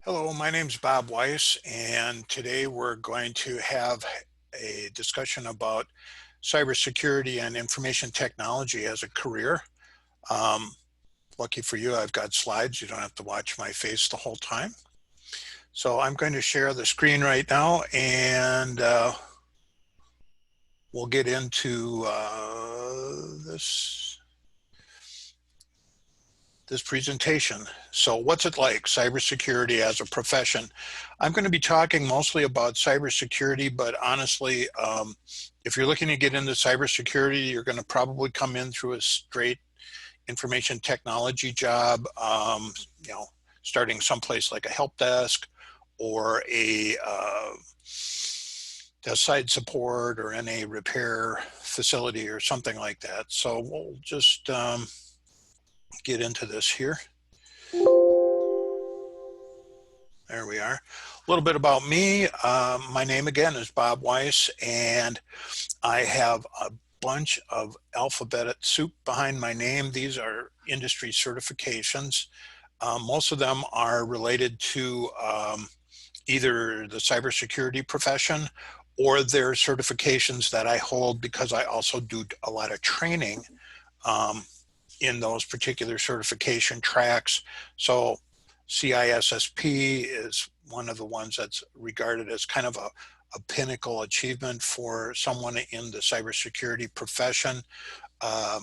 Hello, my name's Bob Weiss, and today we're going to have a discussion about cybersecurity and information technology as a career. Um, Lucky for you, I've got slides. You don't have to watch my face the whole time. So I'm going to share the screen right now, and we'll get into this presentation. So what's it like, cybersecurity as a profession? I'm going to be talking mostly about cybersecurity, but honestly, if you're looking to get into cybersecurity, you're going to probably come in through a straight information technology job, starting someplace like a help desk or a desk side support or in a repair facility or something like that. So we'll just get into this here. There we are. A little bit about me. My name again is Bob Weiss, and I have a bunch of alphabet soup behind my name. These are industry certifications. Most of them are related to either the cybersecurity profession or they're certifications that I hold because I also do a lot of training in those particular certification tracks. So CISSP is one of the ones that's regarded as kind of a pinnacle achievement for someone in the cybersecurity profession. I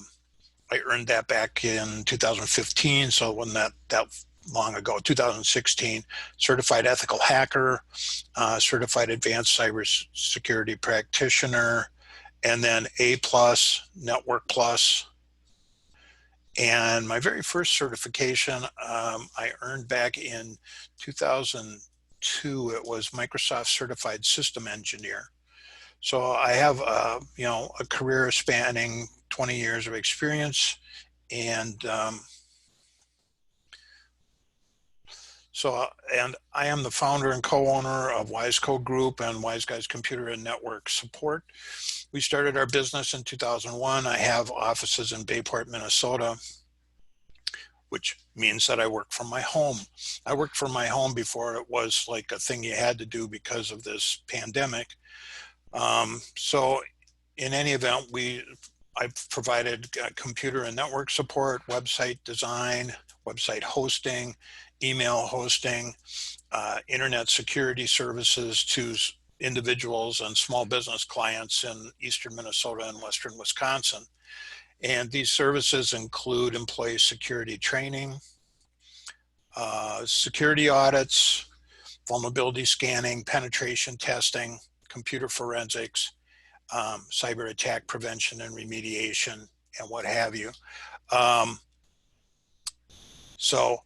earned that back in 2015, so it wasn't that long ago. 2016, certified ethical hacker, certified advanced cybersecurity practitioner, and then A+, Network Plus. And my very first certification I earned back in 2002. It was Microsoft Certified System Engineer. So I have a career spanning 20 years of experience, and and I am the founder and co-owner of WiseCo Group and Wise Guys Computer and Network Support. We started our business in 2001. I have offices in Bayport, Minnesota, which means that I work from my home. I worked from my home before it was like a thing you had to do because of this pandemic. So in any event, I've provided computer and network support, website design, website hosting, email hosting, internet security services to individuals and small business clients in eastern Minnesota and western Wisconsin. And these services include employee security training, security audits, vulnerability scanning, penetration testing, computer forensics, cyber attack prevention and remediation, and what have you. So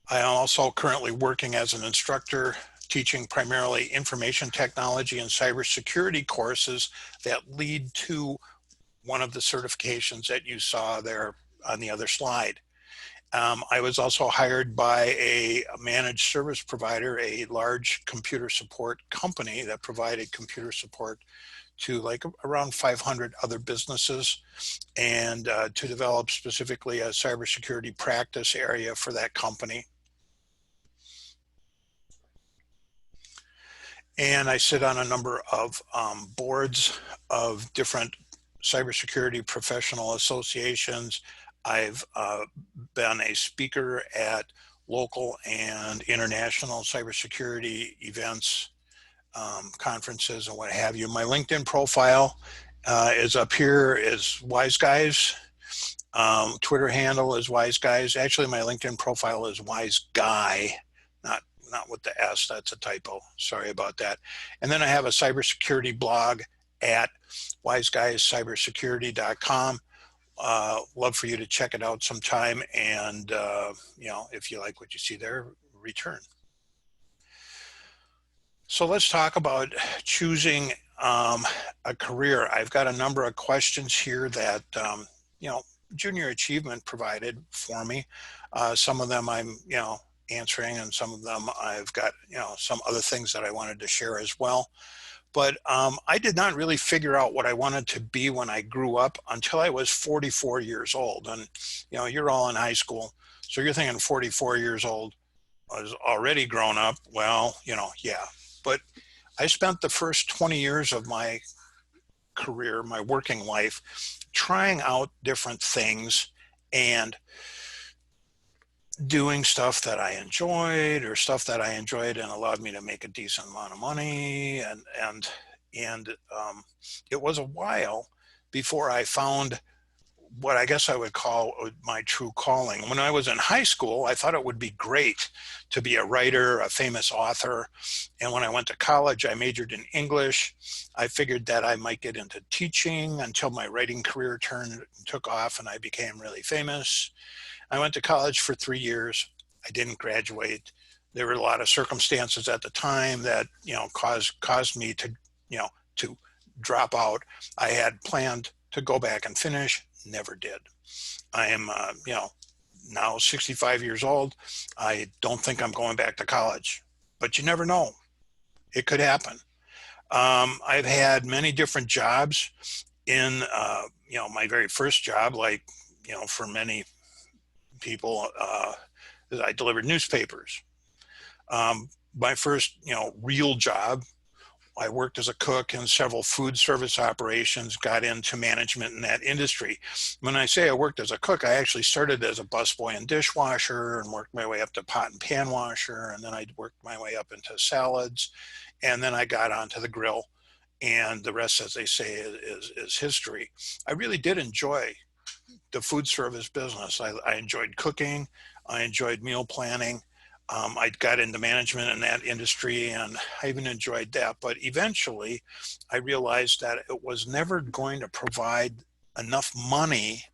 I am also currently working as an instructor, teaching primarily information technology and cybersecurity courses that lead to one of the certifications that you saw there on the other slide. I was also hired by a managed service provider, a large computer support company that provided computer support to like around 500 other businesses, and to develop specifically a cybersecurity practice area for that company. And I sit on a number of boards of different cybersecurity professional associations. I've been a speaker at local and international cybersecurity events, conferences, and what have you. My LinkedIn profile is up here, is Wise Guys. Twitter handle is Wise Guys. Actually, my LinkedIn profile is Wise Guy, not with the S, that's a typo. Sorry about that. And then I have a cybersecurity blog at wiseguyscybersecurity.com. Love for you to check it out sometime, and if you like what you see there, return. So let's talk about choosing a career. I've got a number of questions here that Junior Achievement provided for me. Some of them I'm answering, and some of them I've got some other things that I wanted to share as well. But I did not really figure out what I wanted to be when I grew up until I was 44 years old. And you're all in high school, so you're thinking 44 years old, was already grown up. Well, yeah. But I spent the first 20 years of my career, my working life, trying out different things and doing stuff that I enjoyed or stuff that I enjoyed and allowed me to make a decent amount of money. And it was a while before I found what I guess I would call my true calling. When I was in high school, I thought it would be great to be a writer, a famous author. And when I went to college, I majored in English. I figured that I might get into teaching until my writing career took off and I became really famous. I went to college for 3 years. I didn't graduate. There were a lot of circumstances at the time that, caused me to drop out. I had planned to go back and finish, never did. I am, now 65 years old. I don't think I'm going back to college, but you never know. It could happen. I've had many different jobs in, my very first job, like, for many people, I delivered newspapers. My first, real job, I worked as a cook in several food service operations, got into management in that industry. When I say I worked as a cook, I actually started as a busboy and dishwasher and worked my way up to pot and pan washer. And then I worked my way up into salads. And then I got onto the grill. And the rest, as they say, is history. I really did enjoy the food service business. I enjoyed cooking. I enjoyed meal planning. I got into management in that industry and I even enjoyed that. But eventually I realized that it was never going to provide enough money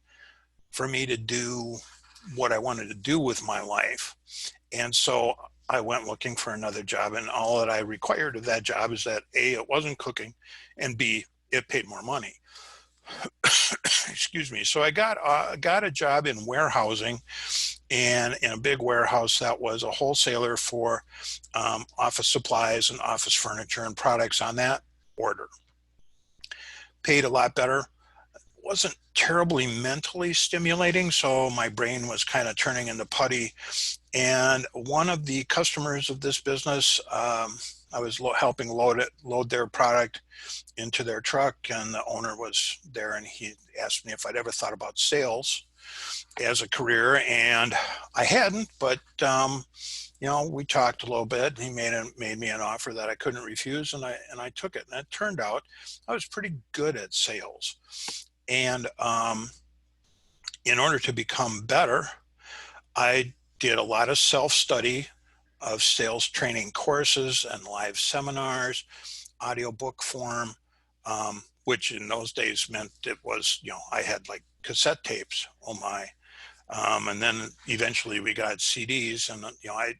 for me to do what I wanted to do with my life. And so I went looking for another job, and all that I required of that job is that A, it wasn't cooking, and B, it paid more money. Excuse me. So I got a job in warehousing, and in a big warehouse that was a wholesaler for office supplies and office furniture and products on that order. Paid a lot better. Wasn't terribly mentally stimulating, so my brain was kind of turning into putty. And one of the customers of this business, I was helping load their product into their truck, and the owner was there, and he asked me if I'd ever thought about sales as a career, and I hadn't, but we talked a little bit. He made me an offer that I couldn't refuse, and I took it. And it turned out I was pretty good at sales. And in order to become better, I did a lot of self-study of sales training courses and live seminars, audiobook form, which in those days meant it was, I had like cassette tapes. Oh my. And then eventually we got CDs, and, I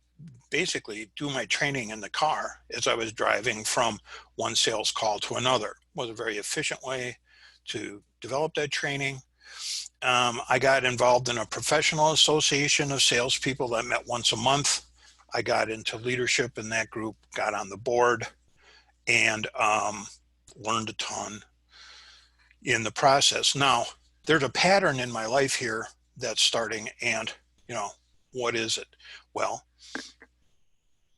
basically do my training in the car as I was driving from one sales call to another. It was a very efficient way to develop that training. I got involved in a professional association of salespeople that met once a month. I got into leadership in that group, got on the board, and learned a ton in the process. Now, there's a pattern in my life here that's starting, and, what is it? Well,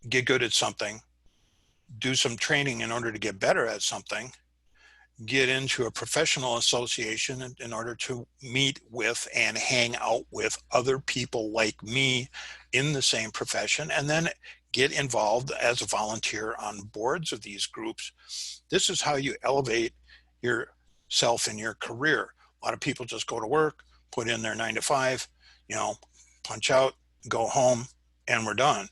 get good at something, do some training in order to get better at something, get into a professional association in order to meet with and hang out with other people like me in the same profession, and then get involved as a volunteer on boards of these groups. This is how you elevate yourself in your career. A lot of people just go to work, put in their 9 to 5, punch out, go home, and we're done.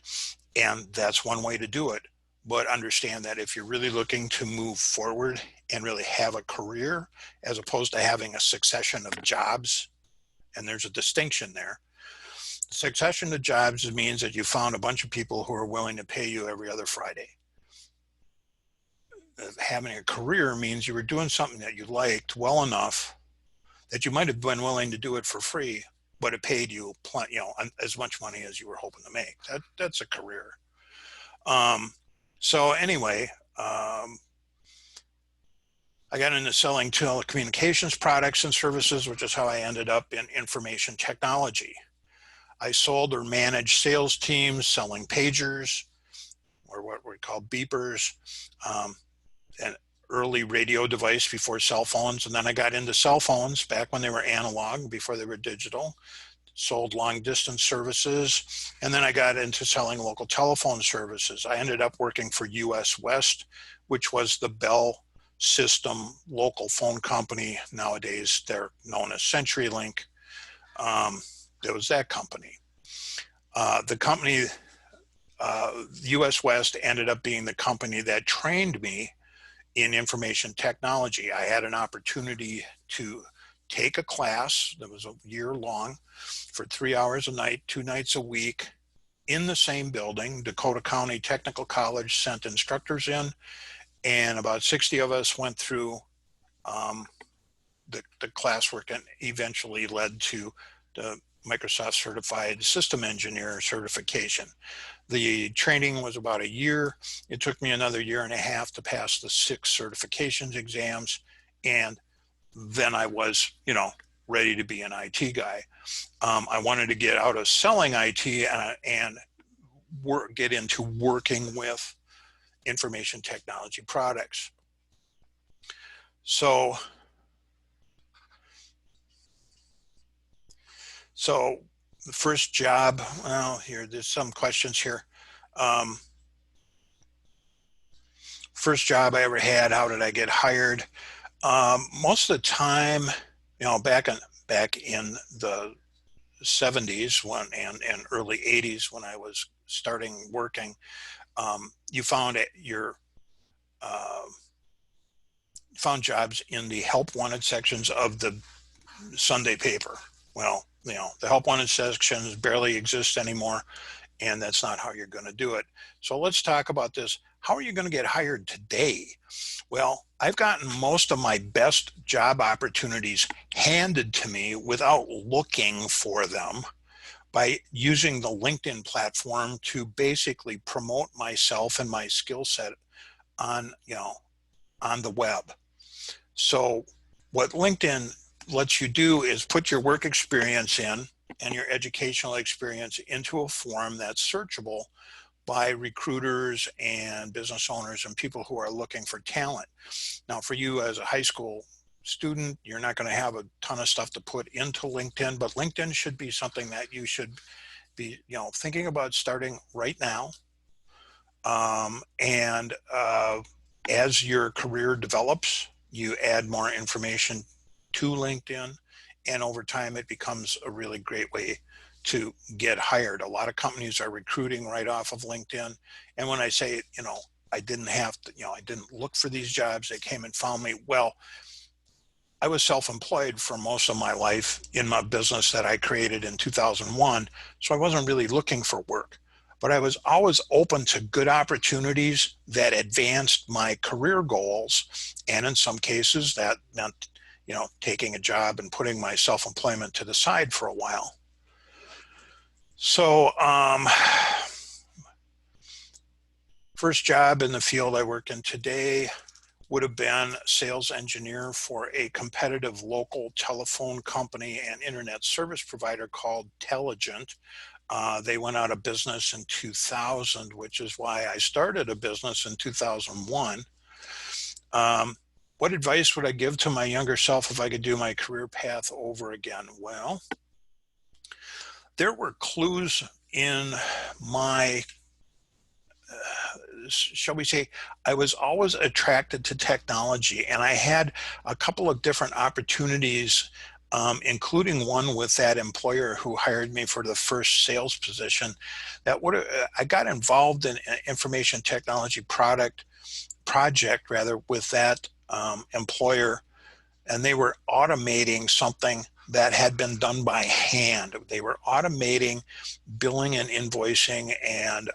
And that's one way to do it. But understand that if you're really looking to move forward and really have a career, as opposed to having a succession of jobs, and there's a distinction there. Succession of jobs means that you found a bunch of people who are willing to pay you every other Friday. Having a career means you were doing something that you liked well enough that you might have been willing to do it for free, but it paid you as much money as you were hoping to make. That's a career. So anyway, I got into selling telecommunications products and services, which is how I ended up in information technology. I sold or managed sales teams selling pagers, or what we call beepers, an early radio device before cell phones. And then I got into cell phones back when they were analog, before they were digital, sold long distance services. And then I got into selling local telephone services. I ended up working for US West, which was the Bell System local phone company. Nowadays, they're known as CenturyLink. There was that company. The company, US West, ended up being the company that trained me in information technology. I had an opportunity to take a class that was a year long for 3 hours a night, 2 nights a week in the same building. Dakota County Technical College sent instructors in, and about 60 of us went through the classwork, and eventually led to the Microsoft Certified System Engineer certification. The training was about a year. It took me another year and a half to pass the 6 certifications exams. And then I was, ready to be an IT guy. I wanted to get out of selling IT and get into working with information technology products. So the first job, well, there's some questions here. First job I ever had, how did I get hired? Most of the time, back in the 70s and early 80s, when I was starting working, you found found jobs in the help wanted sections of the Sunday paper. Well, the help wanted sections barely exist anymore, and that's not how you're going to do it. So let's talk about this. How are you going to get hired today? Well, I've gotten most of my best job opportunities handed to me without looking for them, by using the LinkedIn platform to basically promote myself and my skill set on the web. So what LinkedIn lets you do is put your work experience in and your educational experience into a form that's searchable by recruiters and business owners and people who are looking for talent. Now, for you as a high school student, you're not going to have a ton of stuff to put into LinkedIn, but LinkedIn should be something that you should be, thinking about starting right now. As your career develops, you add more information to LinkedIn, and over time it becomes a really great way to get hired. A lot of companies are recruiting right off of LinkedIn. And when I say, I didn't have to, I didn't look for these jobs, they came and found me. Well, I was self-employed for most of my life in my business that I created in 2001. So I wasn't really looking for work, but I was always open to good opportunities that advanced my career goals. And in some cases that meant, taking a job and putting my self-employment to the side for a while. So, first job in the field I work in today would have been sales engineer for a competitive local telephone company and internet service provider called Telligent. They went out of business in 2000, which is why I started a business in 2001. What advice would I give to my younger self if I could do my career path over again? Well, there were clues in my, shall we say, I was always attracted to technology, and I had a couple of different opportunities, including one with that employer who hired me for the first sales position. I got involved in an information technology project with that employer, and they were automating something that had been done by hand. They were automating billing and invoicing and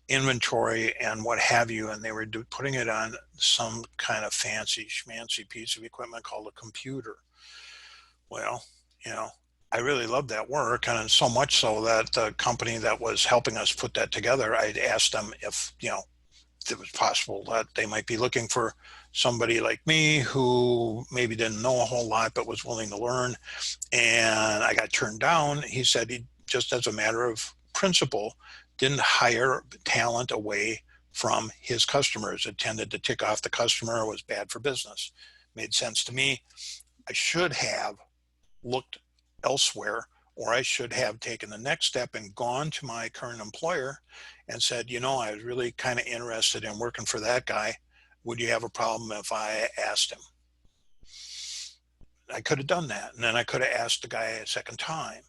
inventory and what have you, and they were putting it on some kind of fancy schmancy piece of equipment called a computer. Well, I really loved that work, and so much so that the company that was helping us put that together, I'd asked them if, it was possible that they might be looking for somebody like me who maybe didn't know a whole lot but was willing to learn, and I got turned down. He said he just, as a matter of principle, didn't hire talent away from his customers. It tended to tick off the customer, was bad for business. Made sense to me. I should have looked elsewhere, or I should have taken the next step and gone to my current employer and said, you know, I was really kind of interested in working for that guy. Would you have a problem if I asked him? I could have done that. And then I could have asked the guy a second time.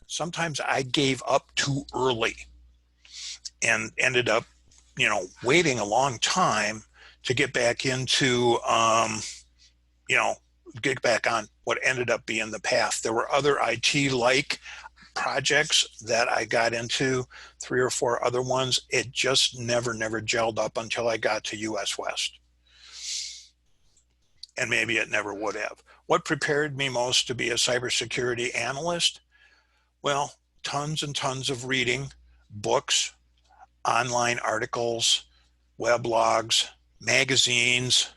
Sometimes I gave up too early and ended up, you know, waiting a long time to get back into, you know, get back on what ended up being the path. There were other IT-like projects that I got into, 3 or 4 other ones. It just never gelled up until I got to US West. And maybe it never would have. What prepared me most to be a cybersecurity analyst? Well, tons and tons of reading, books, online articles, weblogs, magazines,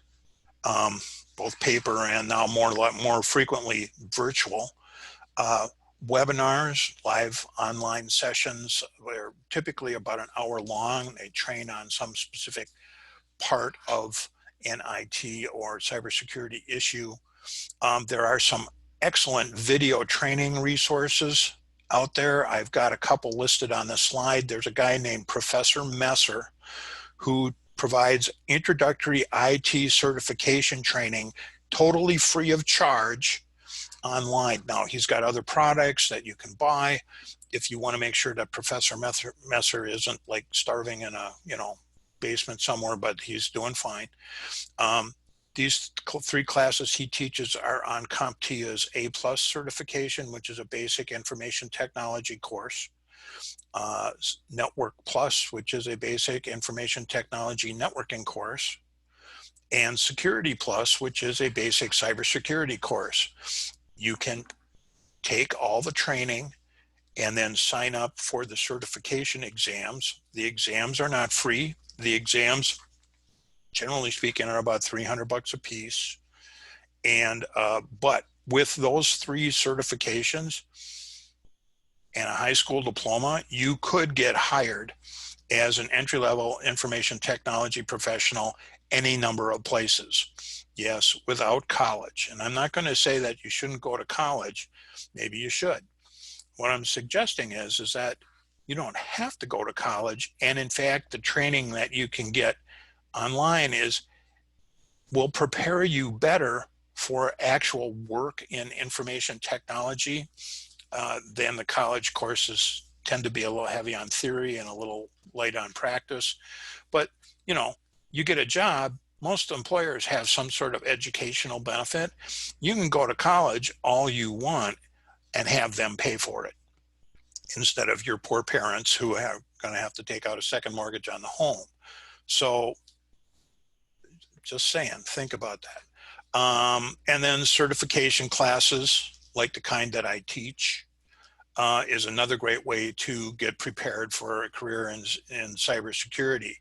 both paper and now more frequently virtual, webinars, live online sessions. They're typically about an hour long. They train on some specific part of an IT or cybersecurity issue. There are some excellent video training resources out there. I've got a couple listed on the slide. There's a guy named Professor Messer who provides introductory IT certification training totally free of charge online. Now, he's got other products that you can buy if you want to make sure that Professor Messer isn't like starving in a, you know, basement somewhere, but he's doing fine. These 3 classes he teaches are on CompTIA's A+ certification, which is a basic information technology course. Network Plus, which is a basic information technology networking course, and Security Plus, which is a basic cybersecurity course. You can take all the training and then sign up for the certification exams. The exams are not free. The exams, generally speaking, are about $300 a piece. And but with those 3 certifications and a high school diploma, you could get hired as an entry-level information technology professional any number of places. Yes, without college. And I'm not going to say that you shouldn't go to college. Maybe you should. What I'm suggesting is that you don't have to go to college. And in fact, the training that you can get online will prepare you better for actual work in information technology than the college courses tend to be a little heavy on theory and a little light on practice. But, you know, you get a job, most employers have some sort of educational benefit. You can go to college all you want and have them pay for it instead of your poor parents who are going to have to take out a second mortgage on the home. So just saying, think about that. And then certification classes like the kind that I teach is another great way to get prepared for a career in cybersecurity.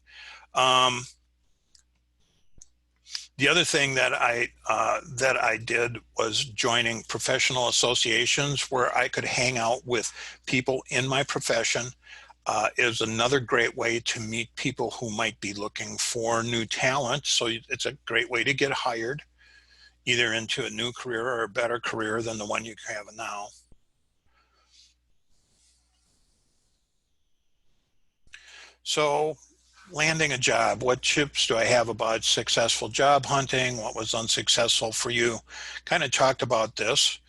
The other thing that I did was joining professional associations where I could hang out with people in my profession. Is another great way to meet people who might be looking for new talent. So it's a great way to get hired, either into a new career or a better career than the one you have now. So landing a job, what tips do I have about successful job hunting? What was unsuccessful for you? Kind of talked about this.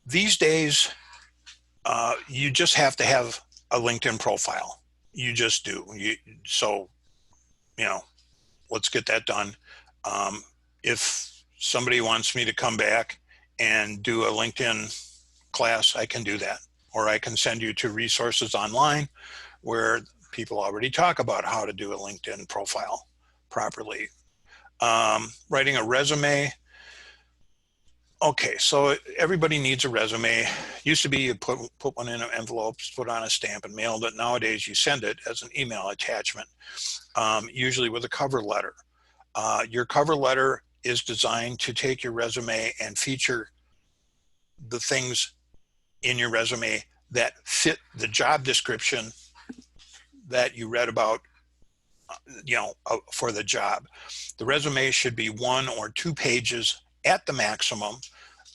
These days, you just have to have a LinkedIn profile. You just do. So, you know, let's get that done. If somebody wants me to come back and do a LinkedIn class, I can do that. Or I can send you to resources online where people already talk about how to do a LinkedIn profile properly. Writing a resume, Okay, so everybody needs a resume. Used to be you put one in an envelope, put on a stamp, and mailed it. Nowadays, you send it as an email attachment, usually with a cover letter. Your cover letter is designed to take your resume and feature the things in your resume that fit the job description that you read about, for the job. The resume should be 1 or 2 pages at the maximum.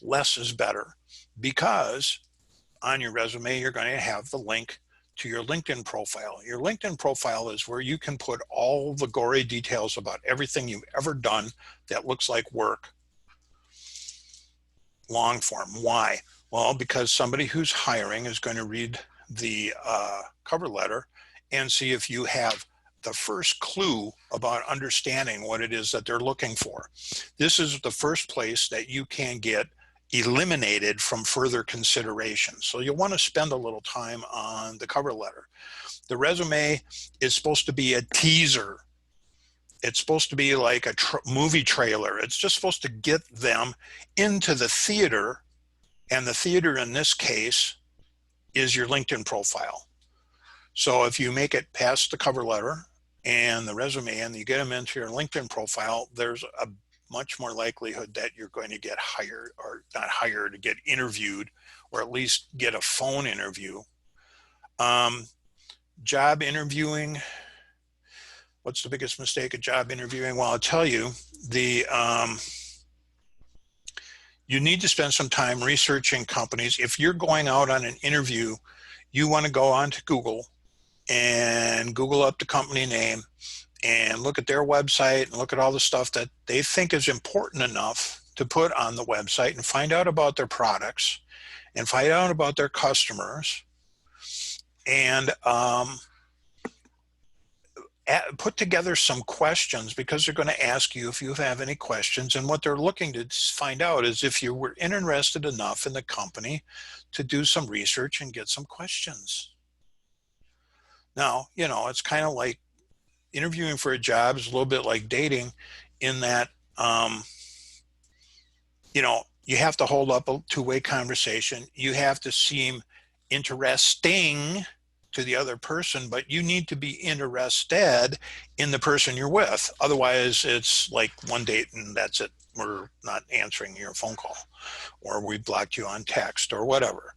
Less is better, because on your resume, you're going to have the link to your LinkedIn profile. Your LinkedIn profile is where you can put all the gory details about everything you've ever done that looks like work, long form. Why? Well, because somebody who's hiring is going to read the cover letter and see if you have the first clue about understanding what it is that they're looking for. This is the first place that you can get eliminated from further consideration. So you'll want to spend a little time on the cover letter. The resume is supposed to be a teaser. It's supposed to be like a movie trailer. It's just supposed to get them into the theater, and the theater in this case is your LinkedIn profile. So if you make it past the cover letter and the resume and you get them into your LinkedIn profile, there's a much more likelihood that you're going to get hired, or not hired, to get interviewed, or at least get a phone interview. Job interviewing. What's the biggest mistake of job interviewing? Well, I'll tell you, you need to spend some time researching companies. If you're going out on an interview, you want to go onto Google and Google up the company name and look at their website and look at all the stuff that they think is important enough to put on the website, and find out about their products and find out about their customers, and put together some questions, because they're going to ask you if you have any questions. And what they're looking to find out is if you were interested enough in the company to do some research and get some questions. Now, it's kind of like interviewing for a job is a little bit like dating, in that, you have to hold up a two-way conversation. You have to seem interesting to the other person, but you need to be interested in the person you're with. Otherwise, it's like one date and that's it. We're not answering your phone call, or we blocked you on text, or whatever.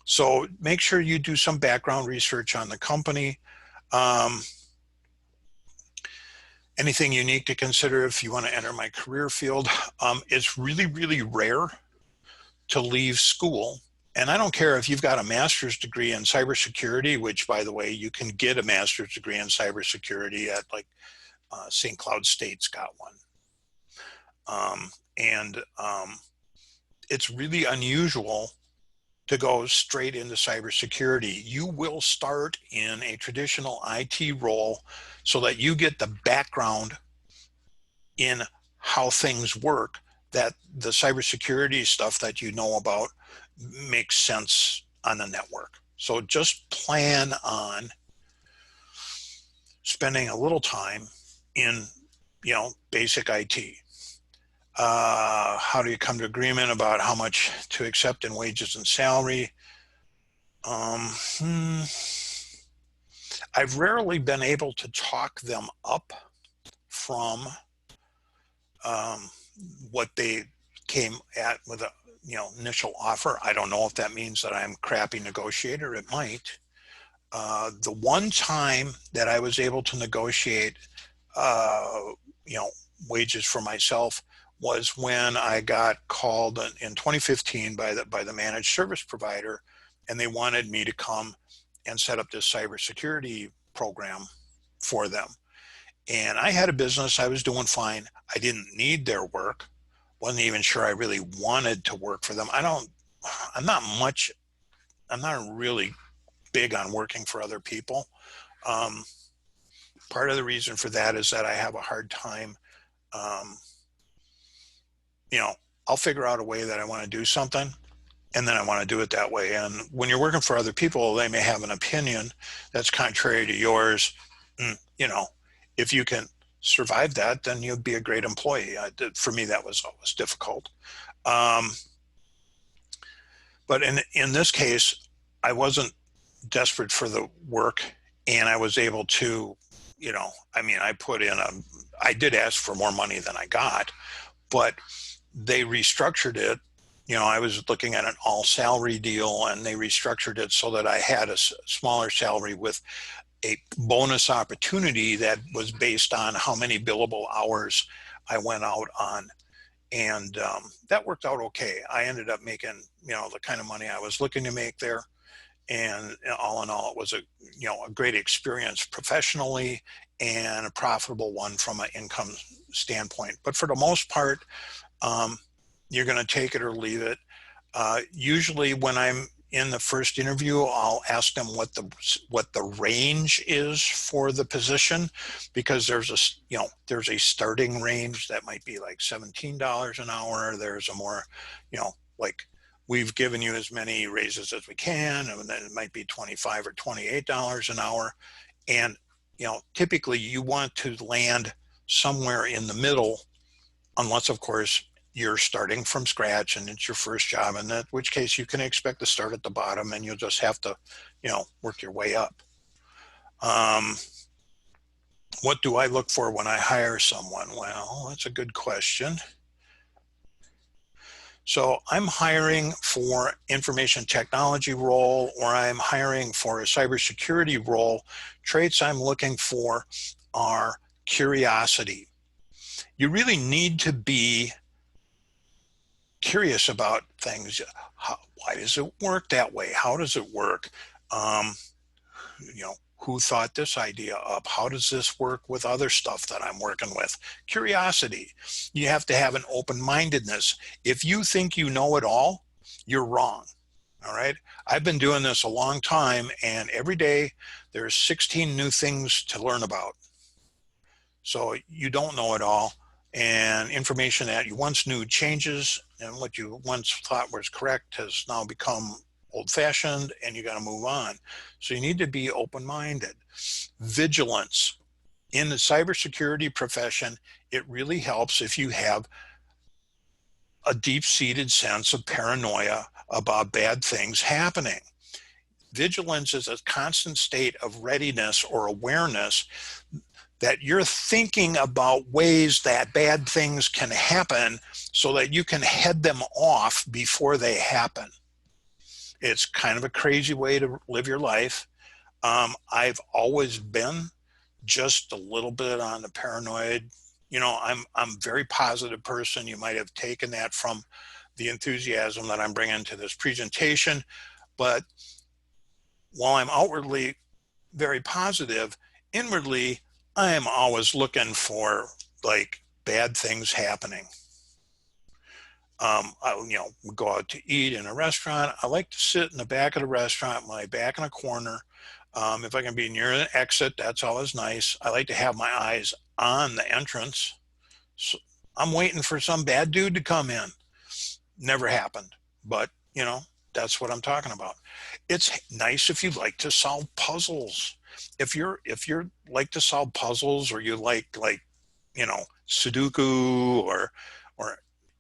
So make sure you do some background research on the company. Anything unique to consider if you want to enter my career field. It's really, really rare to leave school. And I don't care if you've got a master's degree in cybersecurity, which, by the way, you can get a master's degree in cybersecurity at, like, St. Cloud State's got one. It's really unusual to go straight into cybersecurity. You will start in a traditional IT role so that you get the background in how things work, that the cybersecurity stuff that you know about makes sense on the network. So just plan on spending a little time in, basic IT. How do you come to agreement about how much to accept in wages and salary? I've rarely been able to talk them up from what they came at with a initial offer. I don't know if that means that I'm a crappy negotiator. It might. The one time that I was able to negotiate wages for myself was when I got called in 2015 by the managed service provider, and they wanted me to come and set up this cybersecurity program for them. And I had a business. I was doing fine. I didn't need their work. Wasn't even sure I really wanted to work for them. I'm not really big on working for other people. Part of the reason for that is that I have a hard time, I'll figure out a way that I want to do something, and then I want to do it that way. And when you're working for other people, they may have an opinion that's contrary to yours. If you can survive that, then you'd be a great employee. For me, that was always difficult. Um, but in this case, I wasn't desperate for the work, and I was able to, I mean, I did ask for more money than I got, but they restructured it. I was looking at an all salary deal, and they restructured it so that I had a smaller salary with a bonus opportunity that was based on how many billable hours I went out on. And that worked out okay. I ended up making, the kind of money I was looking to make there. And all in all, it was a great experience professionally and a profitable one from an income standpoint. But for the most part, you're going to take it or leave it. Usually when I'm in the first interview, I'll ask them what the range is for the position, because there's a starting range that might be like $17 an hour. There's a more, like, we've given you as many raises as we can, and then it might be $25 or $28 an hour. And, typically you want to land somewhere in the middle, unless of course you're starting from scratch and it's your first job, in which case you can expect to start at the bottom and you'll just have to, work your way up. What do I look for when I hire someone? Well, that's a good question. So I'm hiring for information technology role, or I'm hiring for a cybersecurity role. Traits I'm looking for are curiosity. You really need to be curious about things. Why does it work that way? How does it work? Who thought this idea up? How does this work with other stuff that I'm working with? Curiosity. You have to have an open-mindedness. If you think you know it all, you're wrong. All right. I've been doing this a long time, and every day there's 16 new things to learn about. So you don't know it all. And information that you once knew changes, and what you once thought was correct has now become old-fashioned, and you got to move on. So you need to be open-minded. Vigilance. In the cybersecurity profession, it really helps if you have a deep-seated sense of paranoia about bad things happening. Vigilance is a constant state of readiness or awareness that you're thinking about ways that bad things can happen so that you can head them off before they happen. It's kind of a crazy way to live your life. I've always been just a little bit on the paranoid. I'm a very positive person. You might have taken that from the enthusiasm that I'm bringing to this presentation. But while I'm outwardly very positive, inwardly, I am always looking for like bad things happening. We go out to eat in a restaurant. I like to sit in the back of the restaurant, my back in a corner. If I can be near an exit, that's always nice. I like to have my eyes on the entrance. So I'm waiting for some bad dude to come in. Never happened, but that's what I'm talking about. It's nice if you like to solve puzzles. If you're like to solve puzzles, or you like Sudoku or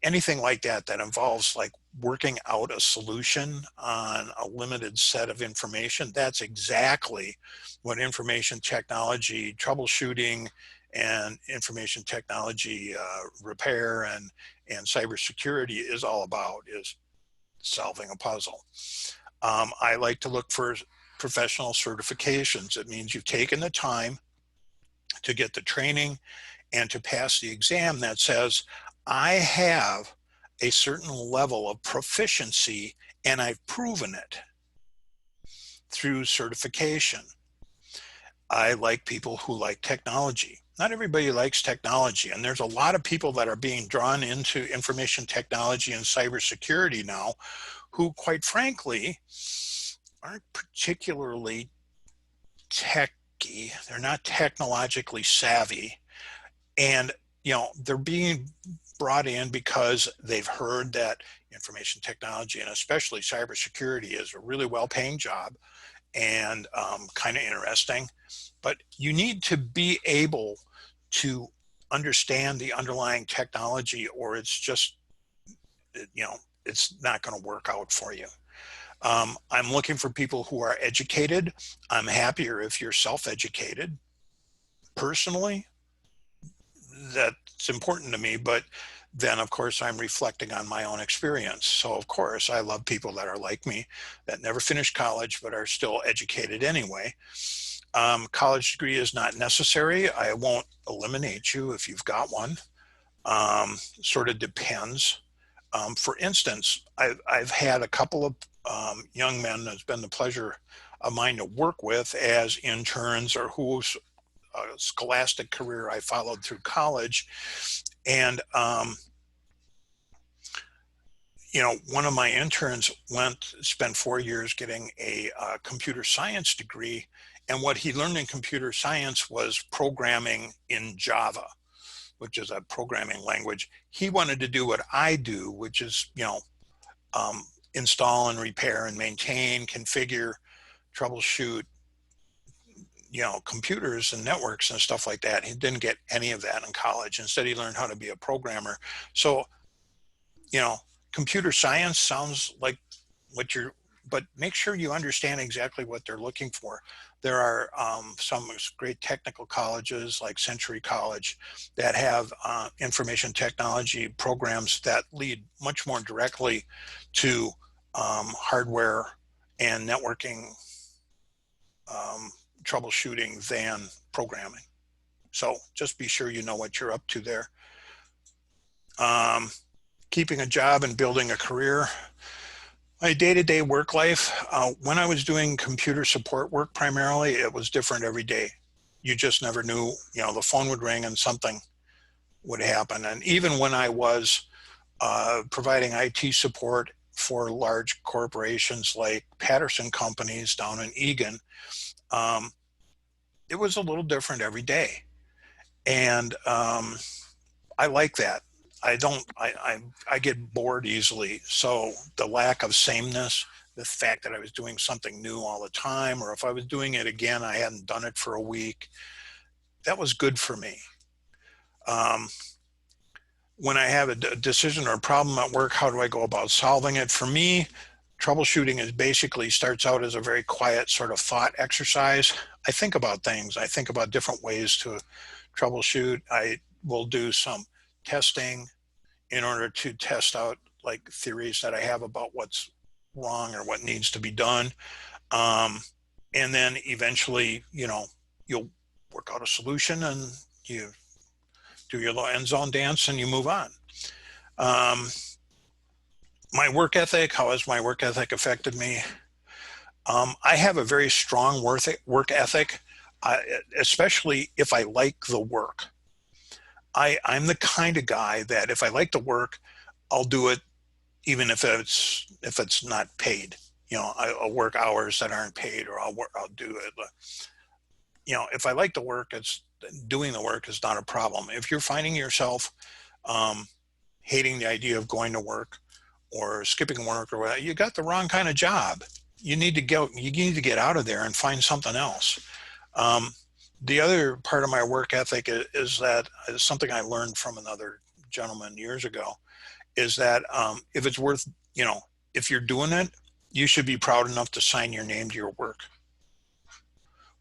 anything like that involves like working out a solution on a limited set of information, that's exactly what information technology troubleshooting and information technology repair and cybersecurity is all about, is solving a puzzle. I like to look for professional certifications. It means you've taken the time to get the training and to pass the exam that says, I have a certain level of proficiency and I've proven it through certification. I like people who like technology. Not everybody likes technology, and there's a lot of people that are being drawn into information technology and cybersecurity now who, quite frankly, aren't particularly techy. They're not technologically savvy, and they're being brought in because they've heard that information technology, and especially cybersecurity, is a really well-paying job and kind of interesting. But you need to be able to understand the underlying technology, or it's just, it's not going to work out for you. I'm looking for people who are educated. I'm happier if you're self-educated. Personally, that's important to me, but then of course I'm reflecting on my own experience. So of course I love people that are like me, that never finished college but are still educated anyway. College degree is not necessary. I won't eliminate you if you've got one. Sort of depends. For instance, I've had a couple of young men that's been the pleasure of mine to work with as interns, or whose scholastic career I followed through college. And, one of my interns spent 4 years getting a computer science degree. And what he learned in computer science was programming in Java, which is a programming language. He wanted to do what I do, which is, install and repair and maintain, configure, troubleshoot, computers and networks and stuff like that. He didn't get any of that in college. Instead, he learned how to be a programmer. So, computer science sounds like but make sure you understand exactly what they're looking for. There are some great technical colleges like Century College that have information technology programs that lead much more directly to hardware and networking troubleshooting than programming. So just be sure you know what you're up to there. Keeping a job and building a career. My day-to-day work life, when I was doing computer support work primarily, it was different every day. You just never knew, the phone would ring and something would happen. And even when I was providing IT support for large corporations like Patterson Companies down in Eagan, it was a little different every day. And I like that. I get bored easily. So the lack of sameness, the fact that I was doing something new all the time, or if I was doing it again, I hadn't done it for a week, that was good for me. When I have a decision or a problem at work, how do I go about solving it? For me, troubleshooting is basically starts out as a very quiet sort of thought exercise. I think about things. I think about different ways to troubleshoot. I will do some testing in order to test out like theories that I have about what's wrong or what needs to be done. And then eventually, you'll work out a solution and you do your little end zone dance and you move on. My work ethic, how has my work ethic affected me? I have a very strong work ethic, especially if I like the work. I'm the kind of guy that if I like the work, I'll do it even if it's not paid. I'll work hours that aren't paid, or I'll do it. If I like the work, doing the work is not a problem. If you're finding yourself hating the idea of going to work or skipping work or whatever, you got the wrong kind of job. You need to get out of there and find something else. The other part of my work ethic is that is something I learned from another gentleman years ago, is that if it's worth, if you're doing it, you should be proud enough to sign your name to your work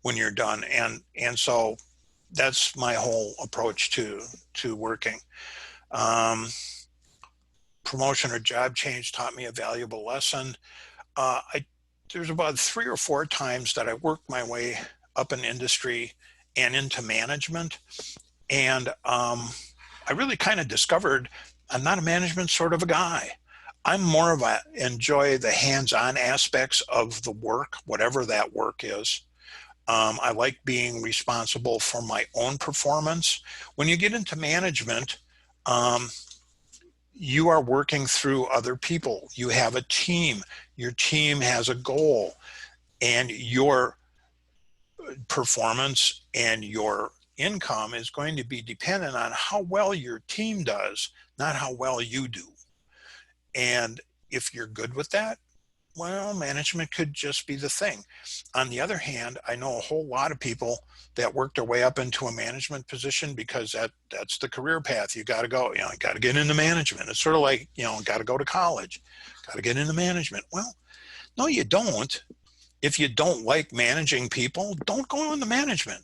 when you're done. And so that's my whole approach to working. Promotion or job change taught me a valuable lesson. There's about 3 or 4 times that I worked my way up an industry and into management. And I really kind of discovered I'm not a management sort of a guy. I'm more of enjoy the hands-on aspects of the work, whatever that work is. I like being responsible for my own performance. When you get into management, you are working through other people. You have a team. Your team has a goal, and your performance and your income is going to be dependent on how well your team does, not how well you do. And if you're good with that, well, management could just be the thing. On the other hand, I know a whole lot of people that work their way up into a management position because that's the career path. You got to go, you know, you got to get into management. It's sort of like, you know, got to go to college, got to get into management. Well, no, you don't. If you don't like managing people, don't go into management.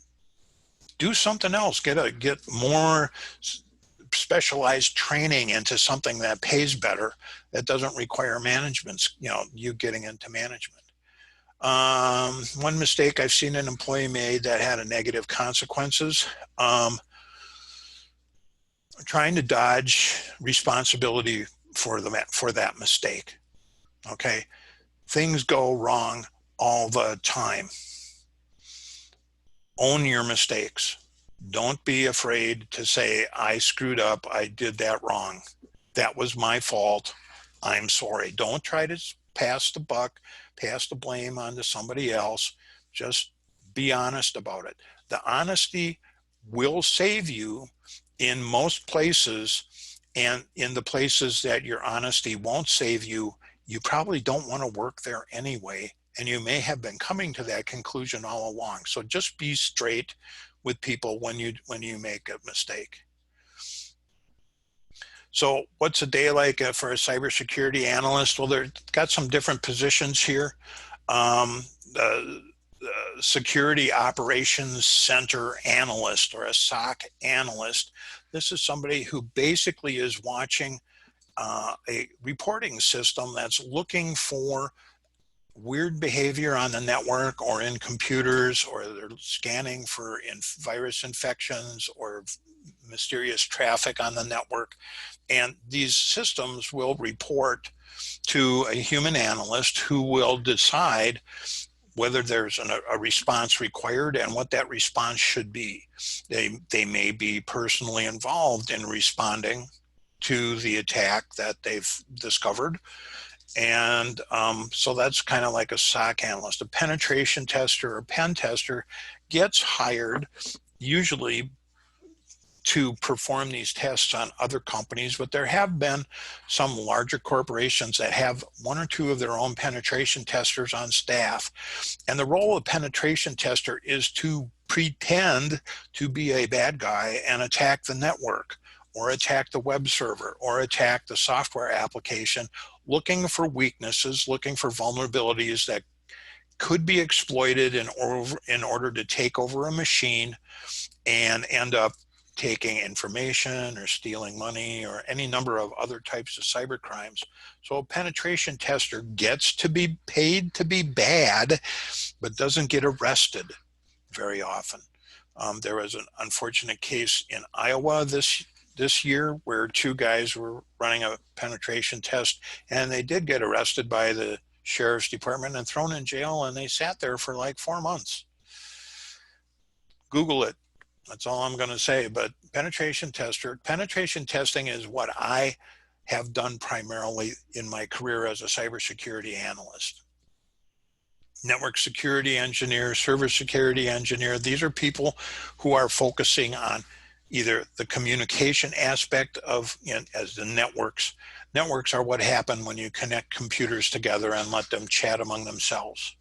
Do something else. Get more specialized training into something that pays better, that doesn't require management, you know, you getting into management. One mistake I've seen an employee made that had a negative consequences, trying to dodge responsibility for that mistake. Okay, things go wrong all the time. Own your mistakes. Don't be afraid to say, I screwed up, I did that wrong. That was my fault. I'm sorry. Don't try to pass the buck, pass the blame onto somebody else. Just be honest about it. The honesty will save you in most places, and in the places that your honesty won't save you, you probably don't want to work there anyway, and you may have been coming to that conclusion all along. So just be straight with people when you make a mistake. So what's a day like for a cybersecurity analyst? Well, they've got some different positions here. The Security Operations Center Analyst, or a SOC analyst. This is somebody who basically is watching a reporting system that's looking for weird behavior on the network or in computers, or they're scanning for virus infections or mysterious traffic on the network. And these systems will report to a human analyst who will decide whether there's a response required and what that response should be. They may be personally involved in responding to the attack that they've discovered. And so that's kind of like a SOC analyst. A penetration tester or pen tester gets hired usually to perform these tests on other companies, but there have been some larger corporations that have one or two of their own penetration testers on staff. And the role of penetration tester is to pretend to be a bad guy and attack the network, or attack the web server, or attack the software application, looking for weaknesses, looking for vulnerabilities that could be exploited in order to take over a machine and end up taking information or stealing money or any number of other types of cyber crimes. So a penetration tester gets to be paid to be bad, but doesn't get arrested very often. There was an unfortunate case in Iowa this year where two guys were running a penetration test, and they did get arrested by the sheriff's department and thrown in jail, and they sat there for like 4 months. Google it. That's all I'm going to say. But penetration testing is what I have done primarily in my career as a cybersecurity analyst. Network security engineer, server security engineer, these are people who are focusing on either the communication aspect of, you know, as the networks. Networks are what happen when you connect computers together and let them chat among themselves.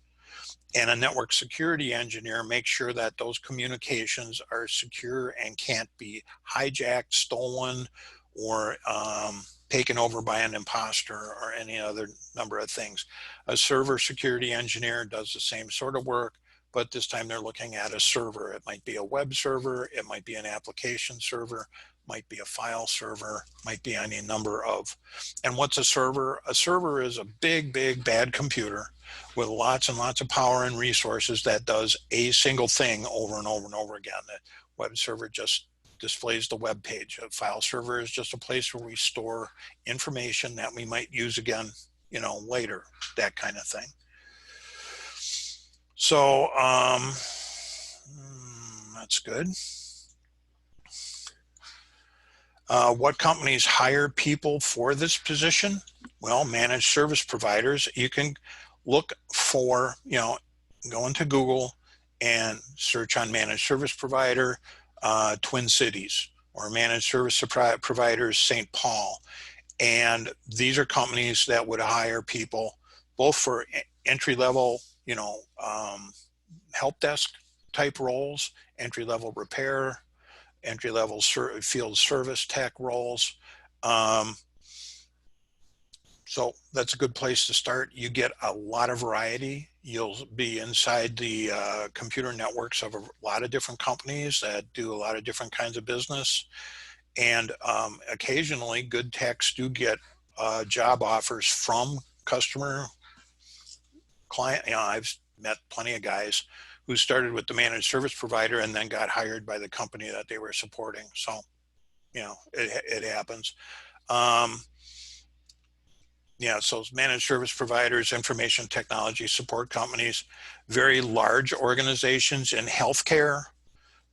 And a network security engineer makes sure that those communications are secure and can't be hijacked, stolen, or taken over by an imposter or any other number of things. A server security engineer does the same sort of work, but this time they're looking at a server. It might be a web server, it might be an application server, might be a file server, might be any number of. And what's a server? A server is a big, big, bad computer with lots and lots of power and resources that does a single thing over and over and over again. The web server just displays the web page. A file server is just a place where we store information that we might use again, you know, later, that kind of thing. So that's good. What companies hire people for this position? Well, managed service providers. You can look for, you know, go into Google and search on managed service provider, Twin Cities, or managed service providers, St. Paul. And these are companies that would hire people both for entry level, help desk type roles, entry level repair, entry level field service tech roles. So that's a good place to start. You get a lot of variety. You'll be inside the computer networks of a lot of different companies that do a lot of different kinds of business. And occasionally good techs do get job offers from customer client. I've met plenty of guys who started with the managed service provider and then got hired by the company that they were supporting. So, it happens. So managed service providers, information technology support companies, very large organizations in healthcare,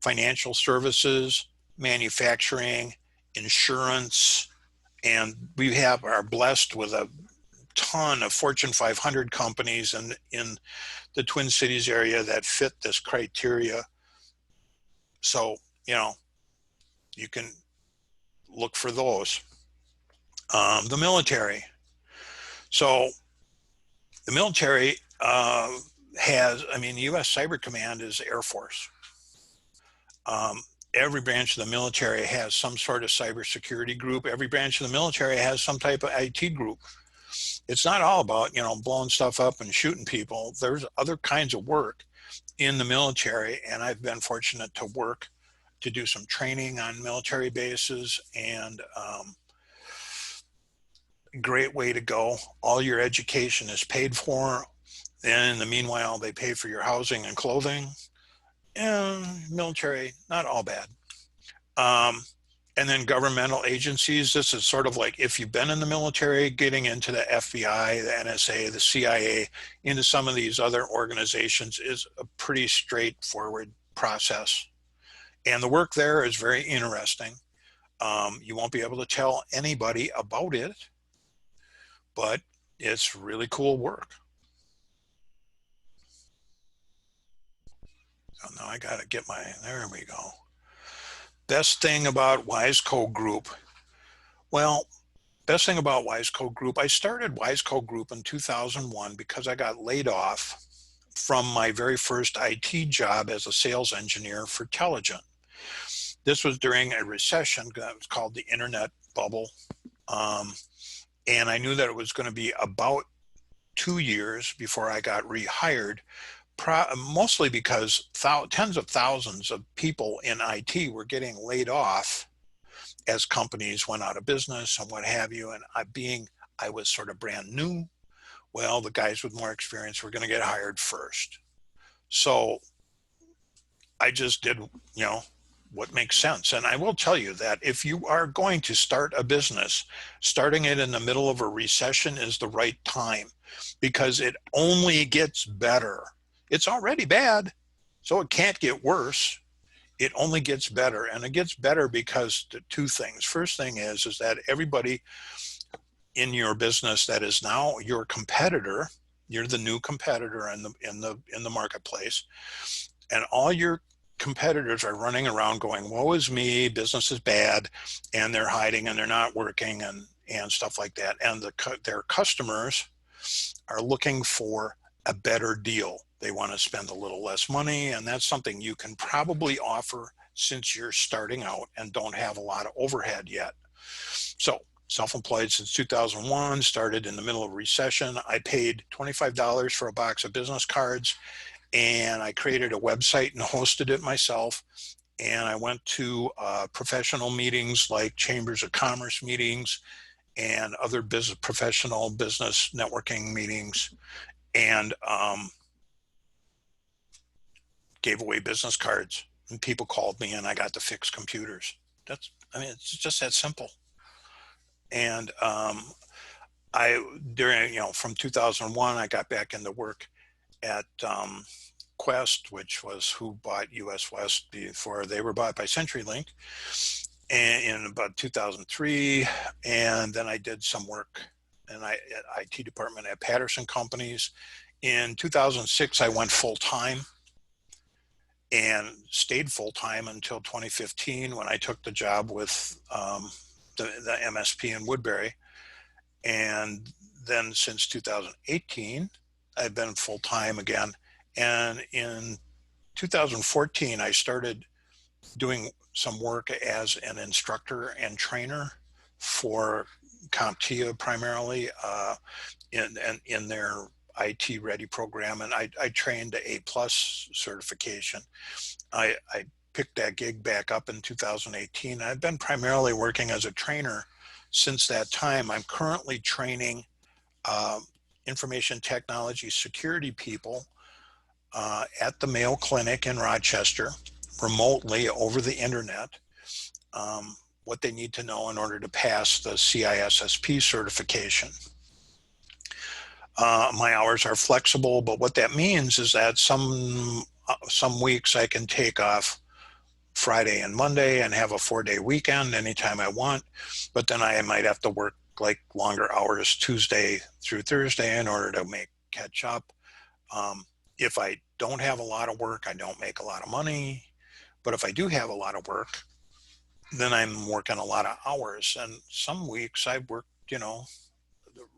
financial services, manufacturing, insurance, and we are blessed with a ton of Fortune 500 companies in the Twin Cities area that fit this criteria. So, you can look for those. The military. So the military the U.S. Cyber Command is Air Force. Every branch of the military has some sort of cybersecurity group. Every branch of the military has some type of IT group. It's not all about, blowing stuff up and shooting people. There's other kinds of work in the military, and I've been fortunate to do some training on military bases, and great way to go. All your education is paid for, and in the meanwhile, they pay for your housing and clothing. And military, not all bad. And then governmental agencies, this is sort of like if you've been in the military, getting into the FBI, the NSA, the CIA, into some of these other organizations is a pretty straightforward process. And the work there is very interesting. You won't be able to tell anybody about it, but it's really cool work. So now I got to get there we go. Best thing about Wiseco Group. Well, best thing about Wiseco Group, I started Wiseco Group in 2001 because I got laid off from my very first IT job as a sales engineer for Telligent. This was during a recession that was called the internet bubble. And I knew that it was going to be about 2 years before I got rehired, mostly because tens of thousands of people in IT were getting laid off as companies went out of business and what have you. And I was sort of brand new. Well, the guys with more experience were going to get hired first. So I just did, what makes sense. And I will tell you that if you are going to start a business, starting it in the middle of a recession is the right time, because it only gets better. It's already bad, so it can't get worse. It only gets better, and it gets better because the two things. First thing is that everybody in your business that is now your competitor, you're the new competitor in the marketplace, and all your competitors are running around going, woe is me, business is bad, and they're hiding and they're not working and stuff like that. And their customers are looking for a better deal. They want to spend a little less money, and that's something you can probably offer since you're starting out and don't have a lot of overhead yet. So self-employed since 2001, started in the middle of a recession. I paid $25 for a box of business cards, and I created a website and hosted it myself. And I went to professional meetings like Chambers of Commerce meetings and other professional business networking meetings, and gave away business cards. And people called me, and I got to fix computers. It's just that simple. And from 2001, I got back into work at Quest, which was who bought US West before they were bought by CenturyLink, and in about 2003. And then I did some work in the IT department at Patterson Companies. In 2006, I went full-time and stayed full-time until 2015, when I took the job with the MSP in Woodbury. And then since 2018, I've been full-time again. And in 2014, I started doing some work as an instructor and trainer for CompTIA primarily in their IT Ready program. And I trained the A+ certification. I picked that gig back up in 2018. I've been primarily working as a trainer since that time. I'm currently training information technology security people at the Mayo Clinic in Rochester, remotely over the internet, what they need to know in order to pass the CISSP certification. My hours are flexible, but what that means is that some weeks I can take off Friday and Monday and have a 4-day weekend anytime I want, but then I might have to work like longer hours Tuesday through Thursday in order to catch up. If I don't have a lot of work, I don't make a lot of money, but if I do have a lot of work, then I'm working a lot of hours. And some weeks I work,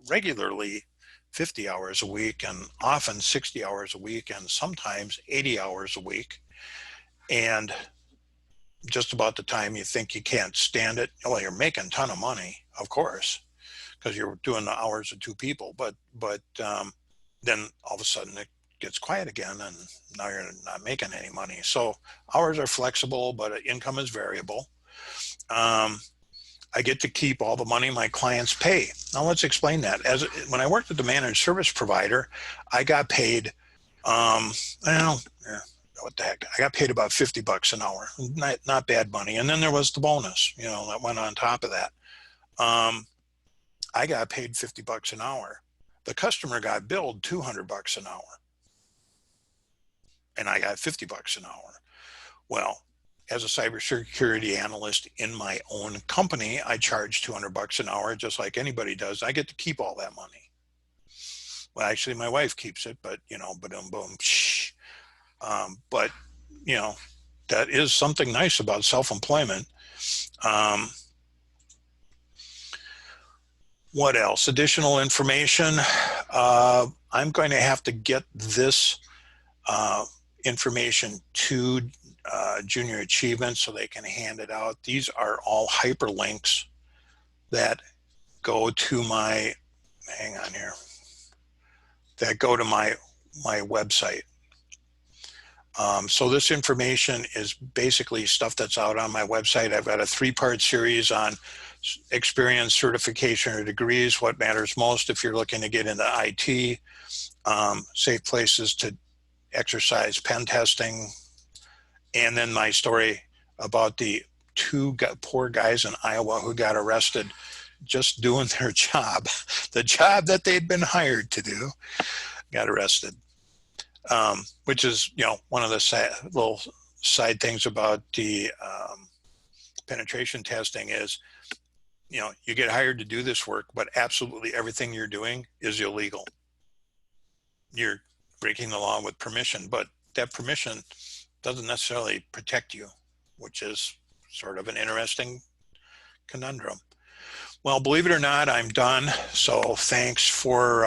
regularly 50 hours a week, and often 60 hours a week, and sometimes 80 hours a week. And just about the time you think you can't stand it, well, you're making a ton of money, of course, because you're doing the hours of two people. But then all of a sudden it gets quiet again, and now you're not making any money. So hours are flexible, but income is variable. I get to keep all the money my clients pay. Now let's explain that. When I worked at the managed service provider, I got paid, what the heck? I got paid about $50 an hour. Not bad money. And then there was the bonus, that went on top of that. I got paid $50 an hour. The customer got billed $200 an hour, and I got $50 an hour. Well, as a cybersecurity analyst in my own company, I charge $200 an hour, just like anybody does. I get to keep all that money. Well, actually, my wife keeps it, but boom, boom, shh. But that is something nice about self-employment. What else? Additional information. I'm going to have to get this information to Junior Achievement so they can hand it out. These are all hyperlinks that go to my, that go to my website. So this information is basically stuff that's out on my website. I've got a 3-part series on experience, certification, or degrees, what matters most if you're looking to get into IT, safe places to exercise pen testing, and then my story about the 2 poor guys in Iowa who got arrested just doing their job, the job that they'd been hired to do, got arrested. Which is, one of the little side things about the penetration testing is, you get hired to do this work, but absolutely everything you're doing is illegal. You're breaking the law with permission, but that permission doesn't necessarily protect you, which is sort of an interesting conundrum. Well, believe it or not, I'm done. So thanks for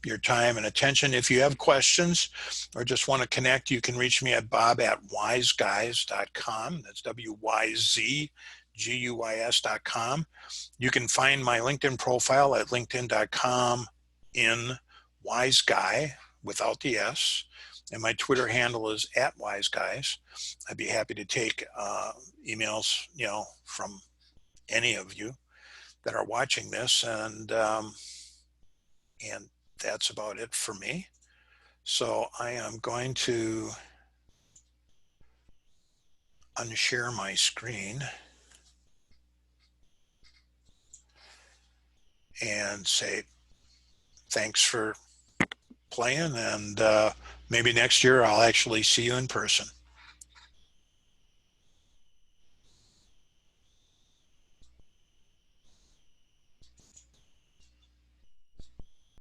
your time and attention. If you have questions or just want to connect, you can reach me at bob@wiseguys.com. That's WYZGUYS.com. You can find my LinkedIn profile at linkedin.com in wiseguy without the S. And my Twitter handle is @wiseguys. I'd be happy to take emails, from any of you that are watching this, and that's about it for me. So I am going to unshare my screen and say thanks for playing, and maybe next year I'll actually see you in person.